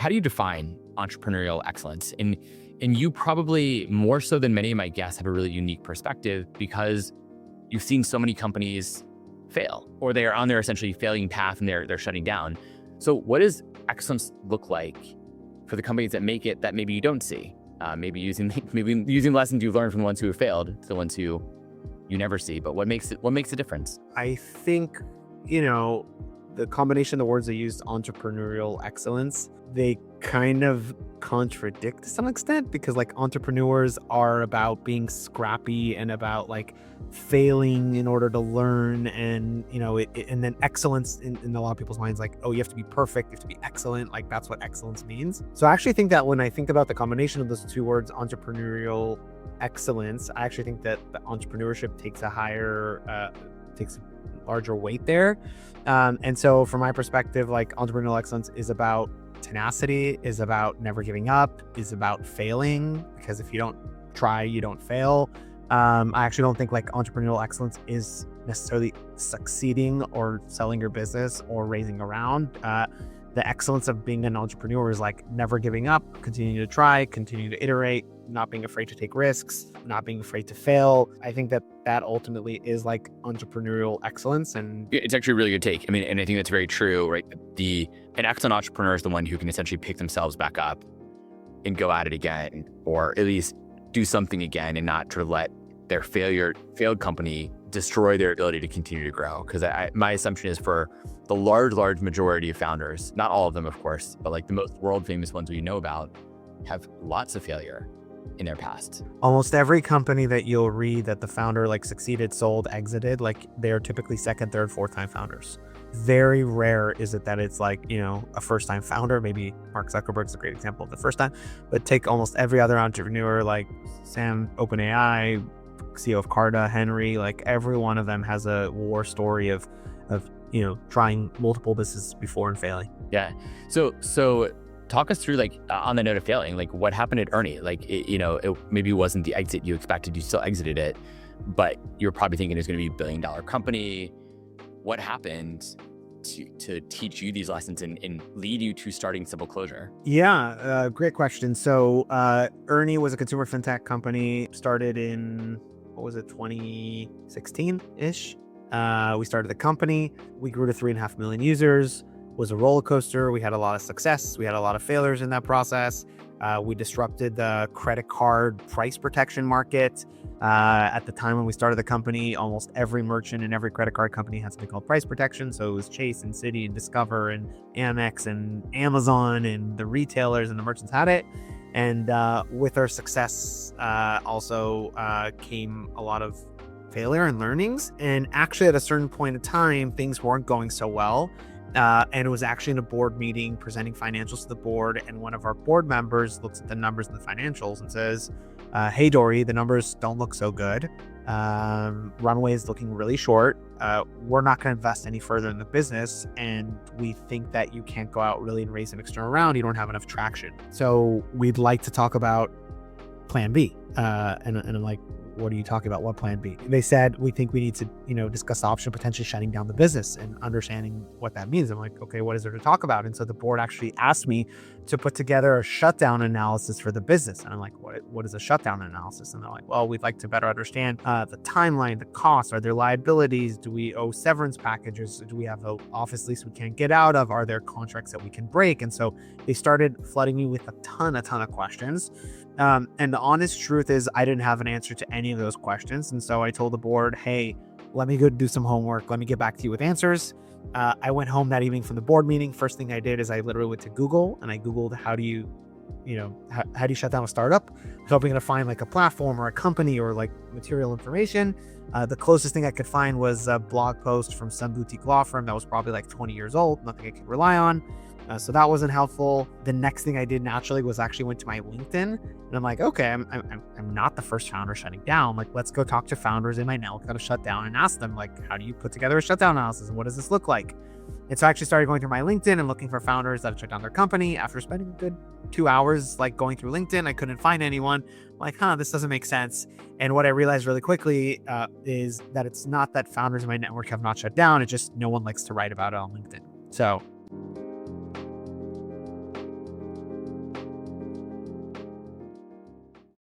how do you define entrepreneurial excellence? And you probably more so than many of my guests have a really unique perspective because you've seen so many companies fail, or they are on their essentially failing path and they're shutting down. So what does excellence look like for the companies that make it that maybe you don't see? Maybe using lessons you've learned from the ones who have failed to the ones who you never see. But what makes the difference? I think, the combination of the words they used, entrepreneurial excellence, they kind of contradict to some extent, because like entrepreneurs are about being scrappy and about like failing in order to learn, and and then excellence in a lot of people's minds, like, oh, you have to be perfect, you have to be excellent, like that's what excellence means. So I actually think that when I think about the combination of those two words, entrepreneurial excellence, I actually think that the entrepreneurship takes a larger weight there. And so from my perspective, like entrepreneurial excellence is about tenacity, is about never giving up, is about failing, because if you don't try, you don't fail. I actually don't think like entrepreneurial excellence is necessarily succeeding or selling your business or raising around. The excellence of being an entrepreneur is like never giving up, continuing to try, continuing to iterate, not being afraid to take risks, not being afraid to fail. I think that ultimately is like entrepreneurial excellence. And It's actually a really good take. I mean, and I think that's very true, right? An excellent entrepreneur is the one who can essentially pick themselves back up and go at it again, or at least do something again, and not to let their failed company destroy their ability to continue to grow. Because my assumption is for the large majority of founders, not all of them, of course, but like the most world famous ones we know about, have lots of failure in their past. Almost every company that you'll read that the founder like succeeded, sold, exited, like they're typically second, third, fourth time founders. Very rare is it that it's like, a first time founder. Maybe Mark Zuckerberg's a great example of the first time, but take almost every other entrepreneur, like Sam, OpenAI, CEO of Carta, Henry, like every one of them has a war story of trying multiple businesses before and failing. Yeah. So talk us through, like, on the note of failing, like what happened at Ernie? Like, it maybe wasn't the exit you expected. You still exited it, but you're probably thinking it's going to be $1 billion company. What happened to teach you these lessons and lead you to starting Simple Closure? Yeah, great question. So Ernie was a consumer fintech company, started in, 2016-ish. We started the company. We grew to 3.5 million users. It was a roller coaster. We had a lot of success. We had a lot of failures in that process. We disrupted the credit card price protection market. At the time when we started the company, almost every merchant and every credit card company had something called price protection. So it was Chase and Citi and Discover and Amex and Amazon, and the retailers and the merchants had it. And with our success also came a lot of failure and learnings. And actually at a certain point in time, things weren't going so well. And it was actually in a board meeting presenting financials to the board. And one of our board members looks at the numbers and the financials and says, hey, Dori, the numbers don't look so good. Runway is looking really short. We're not going to invest any further in the business. And we think that you can't go out really and raise an external round. You don't have enough traction. So we'd like to talk about plan B. And I'm like, what are you talking about? What plan B? They said, we think we need to, discuss the option of potentially shutting down the business and understanding what that means. I'm like, okay, what is there to talk about? And so the board actually asked me to put together a shutdown analysis for the business. And I'm like, what is a shutdown analysis? And they're like, well, we'd like to better understand the timeline, the costs. Are there liabilities? Do we owe severance packages? Do we have an office lease we can't get out of? Are there contracts that we can break? And so they started flooding me with a ton of questions. And the honest truth is I didn't have an answer to any of those questions. And so I told the board, hey, let me go do some homework. Let me get back to you with answers. I went home that evening from the board meeting. First thing I did is I literally went to Google and I Googled how do you shut down a startup? Hoping to find like a platform or a company or like material information. The closest thing I could find was a blog post from some boutique law firm that was probably like 20 years old, nothing I could rely on. So that wasn't helpful. The next thing I did naturally was actually went to my LinkedIn, and I'm like, okay, I'm not the first founder shutting down. Like, let's go talk to founders in my network that have shut down and ask them, like, how do you put together a shutdown analysis and what does this look like? And so I actually started going through my LinkedIn and looking for founders that have shut down their company. After spending a good 2 hours, like going through LinkedIn, I couldn't find anyone. I'm like, this doesn't make sense. And what I realized really quickly is that it's not that founders in my network have not shut down. It's just no one likes to write about it on LinkedIn. So